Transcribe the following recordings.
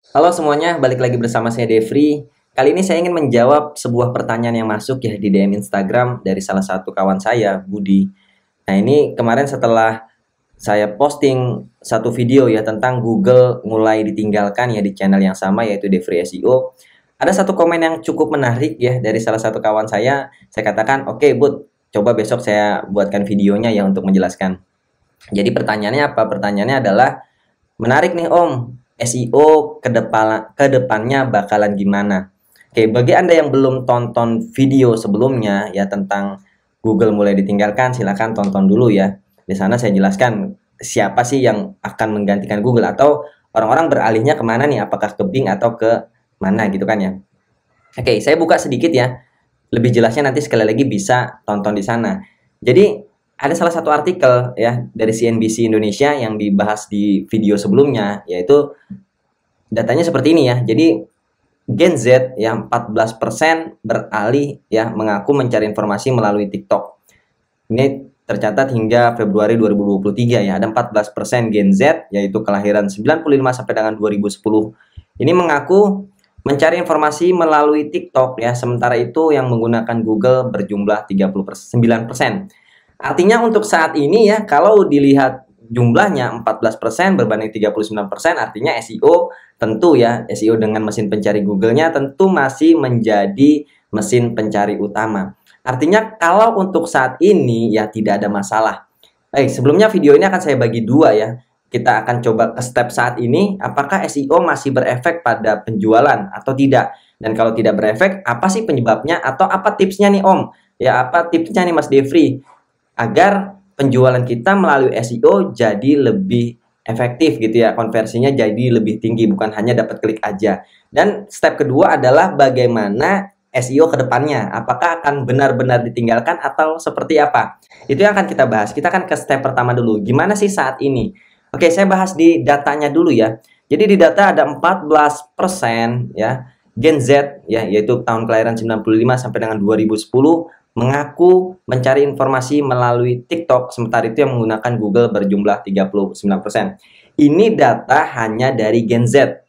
Halo semuanya, balik lagi bersama saya Devri. Kali ini saya ingin menjawab sebuah pertanyaan yang masuk ya di DM Instagram dari salah satu kawan saya, Budi. Nah ini kemarin setelah saya posting satu video ya tentang Google mulai ditinggalkan ya di channel yang sama yaitu Devri SEO. Ada satu komen yang cukup menarik ya dari salah satu kawan saya. Saya katakan, oke Bud, coba besok saya buatkan videonya ya untuk menjelaskan. Jadi pertanyaannya apa? Pertanyaannya adalah, menarik nih Om, SEO kedepannya bakalan gimana? Oke, bagi Anda yang belum tonton video sebelumnya ya tentang Google mulai ditinggalkan, silakan tonton dulu ya. Di sana saya jelaskan siapa sih yang akan menggantikan Google atau orang-orang beralihnya kemana nih, apakah ke Bing atau ke mana gitu kan ya. Oke, saya buka sedikit ya. Lebih jelasnya nanti sekali lagi bisa tonton di sana. Jadi ada salah satu artikel ya dari CNBC Indonesia yang dibahas di video sebelumnya, yaitu datanya seperti ini ya. Jadi Gen Z yang 14% beralih ya mengaku mencari informasi melalui TikTok. Ini tercatat hingga Februari 2023 ya. Ada 14% Gen Z yaitu kelahiran 95 sampai dengan 2010. Ini mengaku mencari informasi melalui TikTok ya. Sementara itu yang menggunakan Google berjumlah 39%. Artinya untuk saat ini ya, kalau dilihat jumlahnya 14% berbanding 39%, artinya SEO tentu ya, SEO dengan mesin pencari Google-nya tentu masih menjadi mesin pencari utama. Artinya kalau untuk saat ini ya tidak ada masalah. Sebelumnya video ini akan saya bagi dua ya. Kita akan coba ke step saat ini, apakah SEO masih berefek pada penjualan atau tidak. Dan kalau tidak berefek, apa sih penyebabnya atau apa tipsnya nih Om? Ya, apa tipsnya nih Mas Devri? Agar penjualan kita melalui SEO jadi lebih efektif gitu ya, konversinya jadi lebih tinggi, bukan hanya dapat klik aja. Dan step kedua adalah bagaimana SEO ke depannya, apakah akan benar-benar ditinggalkan atau seperti apa. Itu yang akan kita bahas. Kita akan ke step pertama dulu, gimana sih saat ini. Oke, saya bahas di datanya dulu ya. Jadi di data ada 14% ya Gen Z ya, yaitu tahun kelahiran 95 sampai dengan 2010 mengaku mencari informasi melalui TikTok, sementara itu yang menggunakan Google berjumlah 39%. Ini data hanya dari Gen Z.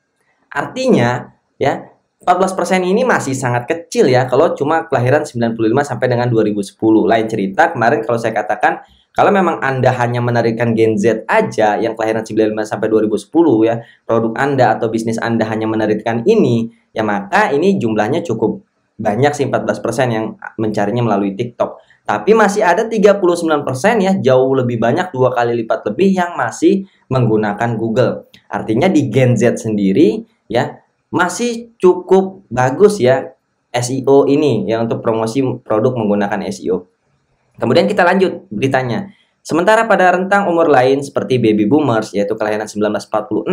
Artinya, ya, 14% ini masih sangat kecil ya kalau cuma kelahiran 95 sampai dengan 2010. Lain cerita kemarin kalau saya katakan kalau memang Anda hanya menarikkan Gen Z aja yang kelahiran 95 sampai 2010 ya, produk Anda atau bisnis Anda hanya menarikkan ini, ya maka ini jumlahnya cukup banyak sih, 14% yang mencarinya melalui TikTok. Tapi masih ada 39% ya, jauh lebih banyak, 2 kali lipat lebih yang masih menggunakan Google. Artinya di Gen Z sendiri ya masih cukup bagus ya SEO ini ya untuk promosi produk menggunakan SEO. Kemudian kita lanjut beritanya. Sementara pada rentang umur lain seperti baby boomers yaitu kelahiran 1946,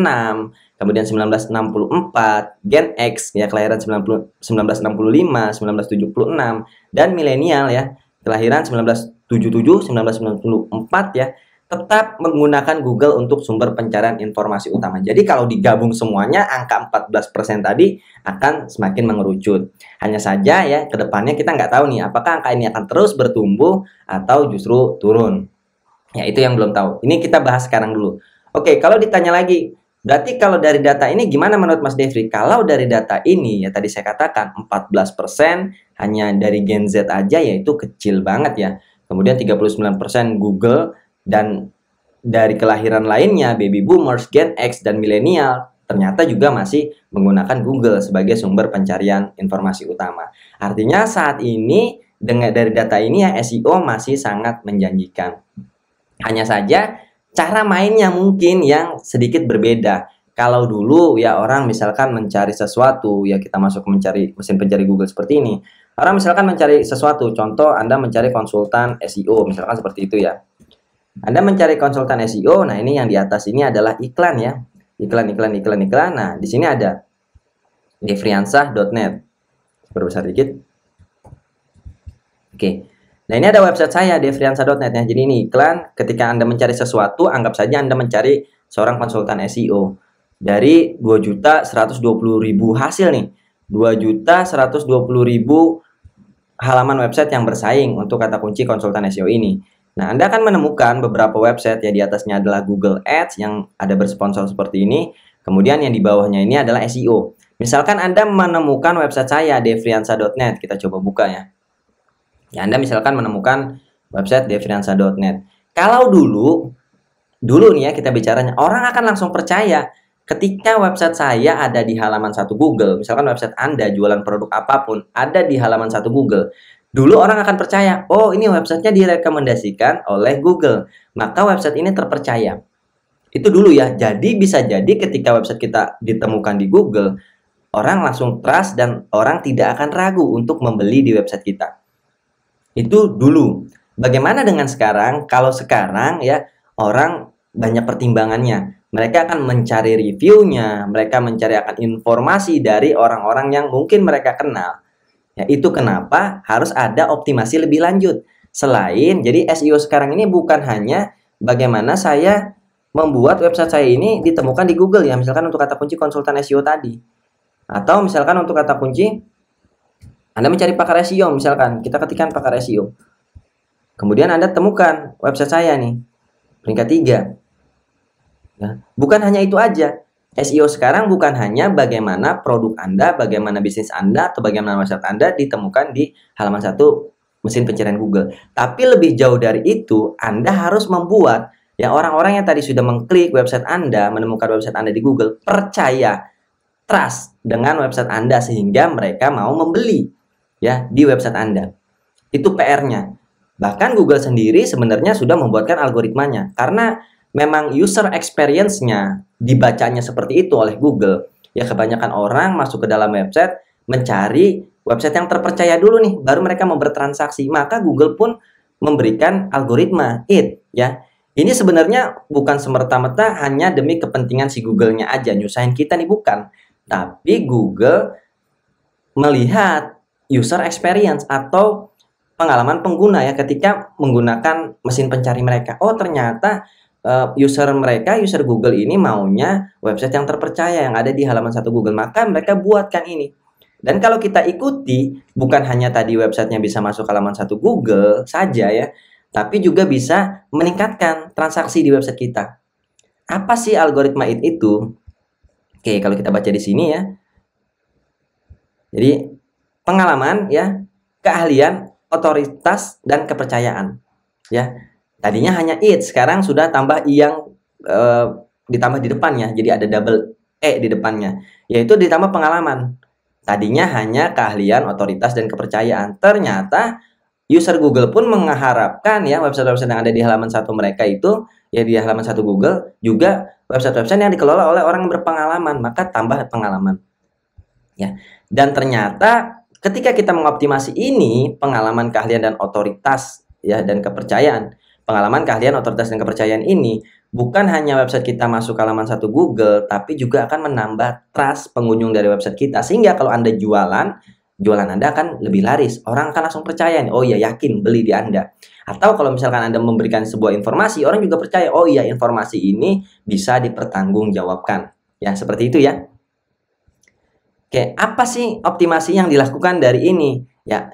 kemudian 1964, Gen X ya kelahiran 1965, 1976 dan milenial ya kelahiran 1977, 1994 ya tetap menggunakan Google untuk sumber pencarian informasi utama. Jadi kalau digabung semuanya angka 14% tadi akan semakin mengerucut. Hanya saja ya kedepannya kita nggak tahu nih apakah angka ini akan terus bertumbuh atau justru turun. Ya, itu yang belum tahu. Ini kita bahas sekarang dulu. Oke, kalau ditanya lagi, berarti kalau dari data ini gimana menurut Mas Devri? Kalau dari data ini, ya tadi saya katakan 14% hanya dari Gen Z aja, yaitu kecil banget ya. Kemudian 39% Google, dan dari kelahiran lainnya, baby boomers, Gen X, dan milenial, ternyata juga masih menggunakan Google sebagai sumber pencarian informasi utama. Artinya saat ini, dengan dari data ini ya SEO masih sangat menjanjikan. Hanya saja cara mainnya mungkin yang sedikit berbeda. Kalau dulu ya orang misalkan mencari sesuatu, ya kita masuk mencari mesin pencari Google seperti ini. Orang misalkan mencari sesuatu, contoh Anda mencari konsultan SEO, misalkan seperti itu ya. Anda mencari konsultan SEO, nah ini yang di atas ini adalah iklan ya. Iklan. Nah, di sini ada devriansah.net. Perbesar dikit. Oke. Nah, ini ada website saya, devriansah.net ya. Jadi ini iklan, ketika Anda mencari sesuatu, anggap saja Anda mencari seorang konsultan SEO. Dari 2.120.000 hasil nih. 2.120.000 halaman website yang bersaing untuk kata kunci konsultan SEO ini. Nah, Anda akan menemukan beberapa website ya, di atasnya adalah Google Ads yang ada bersponsor seperti ini. Kemudian yang di bawahnya ini adalah SEO. Misalkan Anda menemukan website saya devriansa.net, kita coba buka ya. Ya, Anda misalkan menemukan website devriansa.net. Kalau dulu nih ya kita bicaranya, orang akan langsung percaya ketika website saya ada di halaman 1 Google. Misalkan website Anda jualan produk apapun ada di halaman 1 Google. Dulu orang akan percaya, oh ini websitenya direkomendasikan oleh Google, maka website ini terpercaya. Itu dulu ya. Jadi bisa jadi ketika website kita ditemukan di Google, orang langsung trust dan orang tidak akan ragu untuk membeli di website kita. Itu dulu. Bagaimana dengan sekarang? Kalau sekarang ya orang banyak pertimbangannya. Mereka akan mencari reviewnya, mereka mencari akan informasi dari orang-orang yang mungkin mereka kenal. Ya, itu kenapa harus ada optimasi lebih lanjut. Selain, jadi SEO sekarang ini bukan hanya bagaimana saya membuat website saya ini ditemukan di Google ya, misalkan untuk kata kunci konsultan SEO tadi. Atau misalkan untuk kata kunci Anda mencari pakar SEO, misalkan kita ketikkan pakar SEO. Kemudian Anda temukan website saya nih, peringkat 3. Ya, bukan hanya itu aja. SEO sekarang bukan hanya bagaimana produk Anda, bagaimana bisnis Anda, atau bagaimana website Anda ditemukan di halaman 1 mesin pencarian Google. Tapi lebih jauh dari itu, Anda harus membuat ya orang-orang yang tadi sudah mengklik website Anda, menemukan website Anda di Google, percaya, trust dengan website Anda sehingga mereka mau membeli ya di website Anda. Itu PR-nya. Bahkan Google sendiri sebenarnya sudah membuatkan algoritmanya karena memang user experience-nya dibacanya seperti itu oleh Google. Ya kebanyakan orang masuk ke dalam website mencari website yang terpercaya dulu nih, baru mereka mau bertransaksi. Maka Google pun memberikan algoritma it ya. Ini sebenarnya bukan semerta-merta hanya demi kepentingan si Google-nya aja nyusahin kita nih, bukan. Tapi Google melihat user experience atau pengalaman pengguna ya ketika menggunakan mesin pencari mereka. Oh ternyata user Google ini maunya website yang terpercaya yang ada di halaman 1 Google, maka mereka buatkan ini. Dan kalau kita ikuti, bukan hanya tadi websitenya bisa masuk halaman 1 Google saja ya, tapi juga bisa meningkatkan transaksi di website kita. Apa sih algoritma itu? Oke, kalau kita baca di sini ya. Jadi pengalaman ya, keahlian, otoritas dan kepercayaan. Ya. Tadinya hanya it, sekarang sudah tambah i yang ditambah di depannya. Jadi ada double e di depannya, yaitu ditambah pengalaman. Tadinya hanya keahlian, otoritas dan kepercayaan. Ternyata user Google pun mengharapkan ya website-website yang ada di halaman 1 mereka itu ya di halaman 1 Google juga website-website yang dikelola oleh orang yang berpengalaman, maka tambah pengalaman. Ya. Dan ternyata ketika kita mengoptimasi ini, pengalaman, keahlian dan otoritas ya dan kepercayaan. Pengalaman, keahlian, otoritas dan kepercayaan ini bukan hanya website kita masuk halaman 1 Google, tapi juga akan menambah trust pengunjung dari website kita. Sehingga kalau Anda jualan Anda akan lebih laris. Orang akan langsung percaya nih, oh iya yakin beli di Anda. Atau kalau misalkan Anda memberikan sebuah informasi, orang juga percaya, oh iya informasi ini bisa dipertanggungjawabkan. Ya, seperti itu ya. Oke, apa sih optimasi yang dilakukan dari ini? Ya,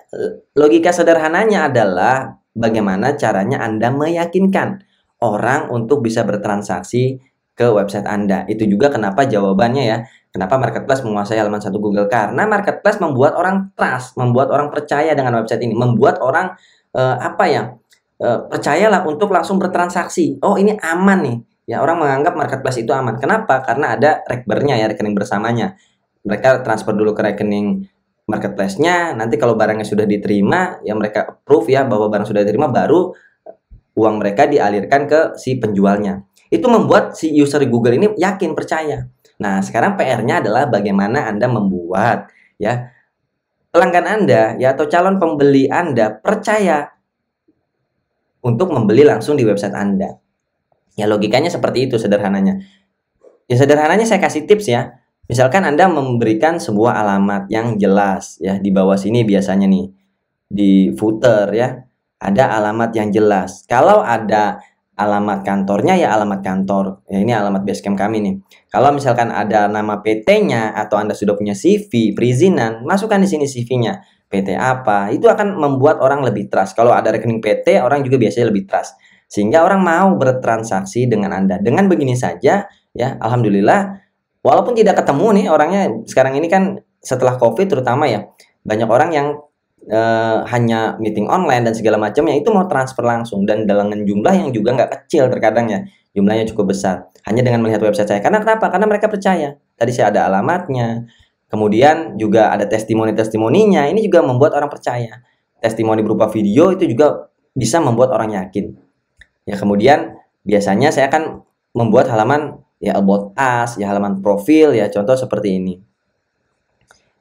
logika sederhananya adalah bagaimana caranya Anda meyakinkan orang untuk bisa bertransaksi ke website Anda. Itu juga kenapa jawabannya ya, kenapa Marketplace menguasai halaman 1 Google. Karena Marketplace membuat orang trust, membuat orang percaya dengan website ini, membuat orang percayalah untuk langsung bertransaksi. Oh, ini aman nih. Ya, orang menganggap Marketplace itu aman. Kenapa? Karena ada rekbernya ya, rekening bersamanya. Mereka transfer dulu ke rekening Marketplace-nya, nanti kalau barangnya sudah diterima, ya mereka approve ya bahwa barang sudah diterima, baru uang mereka dialirkan ke si penjualnya. Itu membuat si user Google ini yakin, percaya. Nah, sekarang PR-nya adalah bagaimana Anda membuat ya pelanggan Anda ya atau calon pembeli Anda percaya untuk membeli langsung di website Anda. Ya logikanya seperti itu sederhananya. Ya sederhananya saya kasih tips ya. Misalkan Anda memberikan sebuah alamat yang jelas ya, di bawah sini biasanya nih di footer ya ada alamat yang jelas. Kalau ada alamat kantornya ya alamat kantor. Ya ini alamat basecamp kami nih. Kalau misalkan ada nama PT-nya atau Anda sudah punya CV perizinan, masukkan di sini CV-nya. PT apa? Itu akan membuat orang lebih trust. Kalau ada rekening PT, orang juga biasanya lebih trust. Sehingga orang mau bertransaksi dengan Anda. Dengan begini saja ya, alhamdulillah Walaupun tidak ketemu nih orangnya, sekarang ini kan setelah COVID terutama ya, banyak orang yang hanya meeting online dan segala macamnya itu mau transfer langsung, dan dengan jumlah yang juga nggak kecil terkadang ya, jumlahnya cukup besar hanya dengan melihat website saya. Karena kenapa? Karena mereka percaya tadi saya ada alamatnya, kemudian juga ada testimoni-testimoninya. Ini juga membuat orang percaya. Testimoni berupa video itu juga bisa membuat orang yakin ya. Kemudian biasanya saya akan membuat halaman ya about us, ya halaman profil ya, contoh seperti ini.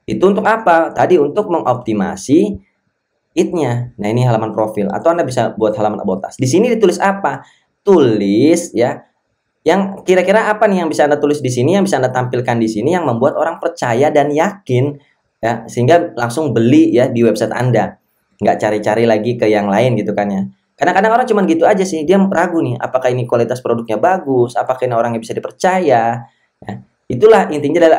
Itu untuk apa? Tadi untuk mengoptimasi it-nya. Nah, ini halaman profil, atau Anda bisa buat halaman about us. Di sini ditulis apa? Tulis ya, yang kira-kira apa nih yang bisa Anda tulis di sini, yang bisa Anda tampilkan di sini, yang membuat orang percaya dan yakin ya, sehingga langsung beli ya di website Anda. Nggak cari-cari lagi ke yang lain gitu kan ya. Kadang-kadang orang cuma gitu aja sih, dia ragu nih, apakah ini kualitas produknya bagus, apakah ini orangnya bisa dipercaya. Ya. Itulah intinya dari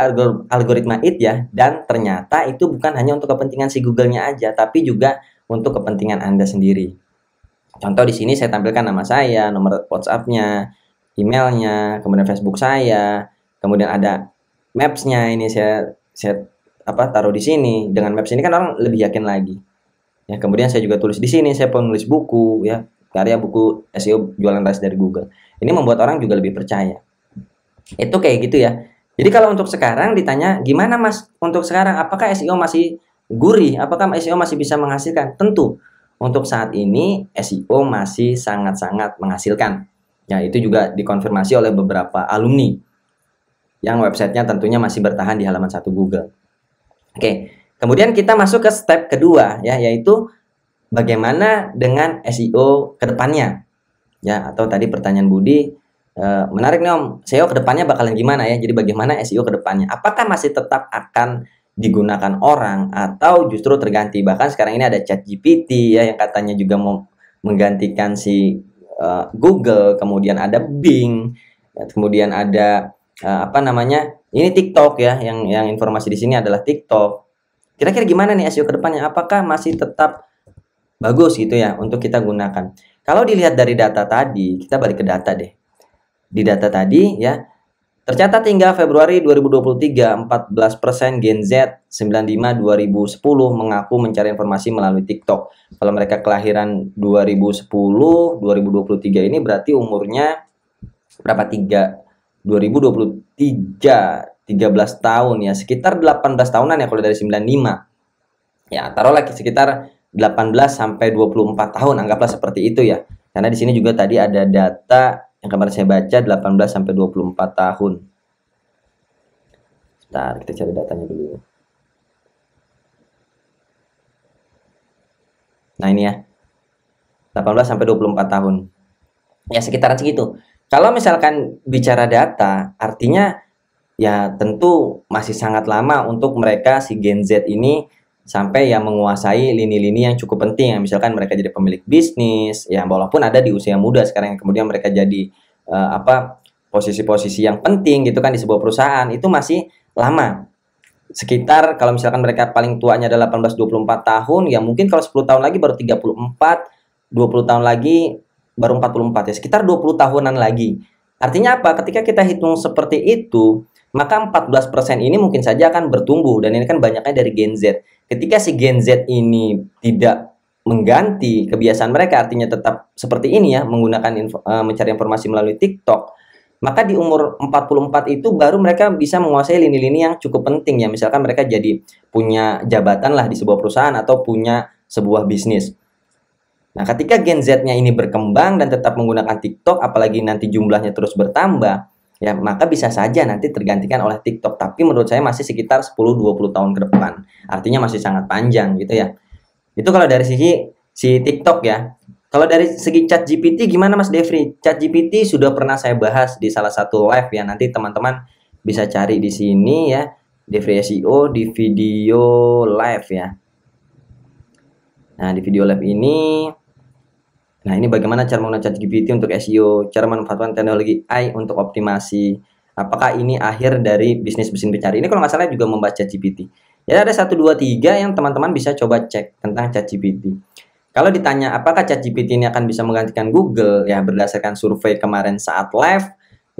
algoritma it ya, dan ternyata itu bukan hanya untuk kepentingan si Google-nya aja, tapi juga untuk kepentingan Anda sendiri. Contoh di sini saya tampilkan nama saya, nomor WhatsApp-nya, emailnya, kemudian Facebook saya, kemudian ada Maps-nya, ini saya taruh di sini. Dengan Maps ini kan orang lebih yakin lagi. Ya, kemudian saya juga tulis di sini, saya penulis buku ya, karya buku SEO jualan ras dari Google. Ini membuat orang juga lebih percaya. Itu kayak gitu ya. Jadi kalau untuk sekarang ditanya, gimana Mas untuk sekarang? Apakah SEO masih gurih? Apakah SEO masih bisa menghasilkan? Tentu, untuk saat ini SEO masih sangat-sangat menghasilkan. Ya, itu juga dikonfirmasi oleh beberapa alumni yang websitenya tentunya masih bertahan di halaman 1 Google. Oke, kemudian kita masuk ke step kedua ya, yaitu bagaimana dengan SEO ke depannya. Ya, atau tadi pertanyaan Budi, menarik nih Om, SEO kedepannya bakalan gimana ya? Jadi bagaimana SEO kedepannya? Apakah masih tetap akan digunakan orang atau justru terganti? Bahkan sekarang ini ada ChatGPT ya, yang katanya juga mau menggantikan si Google, kemudian ada Bing, kemudian ada ini TikTok ya, yang informasi di sini adalah TikTok. Kira-kira gimana nih SEO kedepannya? Apakah masih tetap bagus gitu ya untuk kita gunakan? Kalau dilihat dari data tadi, kita balik ke data deh. Di data tadi ya, tercatat hingga Februari 2023, 14% Gen Z 95-2010 mengaku mencari informasi melalui TikTok. Kalau mereka kelahiran 2010, 2023 ini berarti umurnya berapa? 2023, 13 tahun ya, sekitar 18 tahunan ya kalau dari 95. Ya, taruhlah sekitar 18 sampai 24 tahun, anggaplah seperti itu ya. Karena di sini juga tadi ada data yang kemarin saya baca 18 sampai 24 tahun. Bentar, kita cari datanya dulu. Nah, ini ya. 18 sampai 24 tahun. Ya, sekitaran segitu. Kalau misalkan bicara data, artinya ya tentu masih sangat lama untuk mereka si Gen Z ini sampai yang menguasai lini-lini yang cukup penting ya, misalkan mereka jadi pemilik bisnis ya, walaupun ada di usia muda sekarang yang kemudian mereka jadi posisi-posisi yang penting gitu kan di sebuah perusahaan, itu masih lama. Sekitar kalau misalkan mereka paling tuanya adalah 18-24 tahun ya, mungkin kalau 10 tahun lagi baru 34, 20 tahun lagi baru 44 ya, sekitar 20 tahunan lagi. Artinya apa? Ketika kita hitung seperti itu, maka 14% ini mungkin saja akan bertumbuh, dan ini kan banyaknya dari Gen Z. Ketika si Gen Z ini tidak mengganti kebiasaan mereka, artinya tetap seperti ini ya, menggunakan mencari informasi melalui TikTok, maka di umur 44 itu baru mereka bisa menguasai lini-lini yang cukup penting ya, misalkan mereka jadi punya jabatan lah di sebuah perusahaan atau punya sebuah bisnis. Nah, ketika Gen Z-nya ini berkembang dan tetap menggunakan TikTok, apalagi nanti jumlahnya terus bertambah, ya maka bisa saja nanti tergantikan oleh TikTok. Tapi menurut saya masih sekitar 10-20 tahun ke depan. Artinya masih sangat panjang gitu ya. Itu kalau dari sisi si TikTok ya. Kalau dari segi ChatGPT gimana Mas Devri? ChatGPT sudah pernah saya bahas di salah satu live ya. Nanti teman-teman bisa cari di sini ya, Devri SEO di video live ya. Nah, di video live ini, nah ini bagaimana cara menggunakan ChatGPT untuk SEO, cara memanfaatkan teknologi AI untuk optimasi. Apakah ini akhir dari bisnis mesin pencari? Ini kalau nggak salah juga membaca ChatGPT. Ya ada 1, 2, 3 yang teman-teman bisa coba cek tentang ChatGPT. Kalau ditanya apakah ChatGPT ini akan bisa menggantikan Google, ya berdasarkan survei kemarin saat live,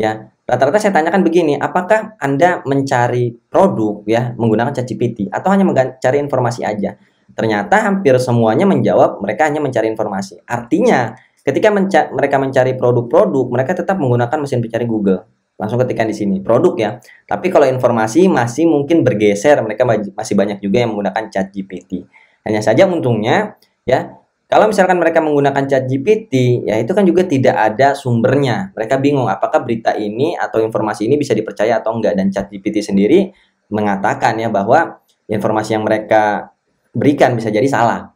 ya Rata-rata saya tanyakan begini, apakah Anda mencari produk ya menggunakan ChatGPT atau hanya mencari informasi aja? Ternyata hampir semuanya menjawab mereka hanya mencari informasi. Artinya, ketika mereka mencari produk-produk, mereka tetap menggunakan mesin pencari Google. Langsung ketikkan di sini, produk ya. Tapi kalau informasi masih mungkin bergeser, mereka masih banyak juga yang menggunakan ChatGPT. Hanya saja untungnya ya, kalau misalkan mereka menggunakan ChatGPT, ya itu kan juga tidak ada sumbernya. Mereka bingung apakah berita ini atau informasi ini bisa dipercaya atau enggak. Dan ChatGPT sendiri mengatakan ya bahwa informasi yang mereka berikan bisa jadi salah.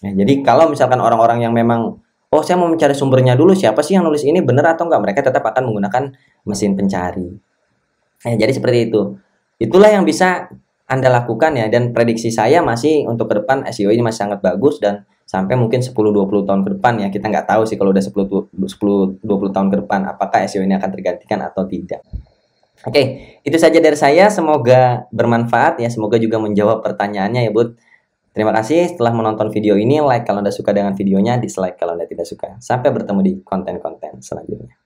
Ya, jadi kalau misalkan orang-orang yang memang, oh saya mau mencari sumbernya dulu, siapa sih yang nulis ini, benar atau enggak, mereka tetap akan menggunakan mesin pencari. Jadi seperti itu. Itulah yang bisa Anda lakukan ya, dan prediksi saya masih untuk ke depan SEO ini masih sangat bagus, dan sampai mungkin 10-20 tahun ke depan ya, kita nggak tahu sih kalau udah 10-20 tahun ke depan apakah SEO ini akan tergantikan atau tidak. Oke, itu saja dari saya, semoga bermanfaat ya, semoga juga menjawab pertanyaannya ya Bud. Terima kasih setelah menonton video ini, like kalau Anda suka dengan videonya, dislike kalau Anda tidak suka. Sampai bertemu di konten-konten selanjutnya.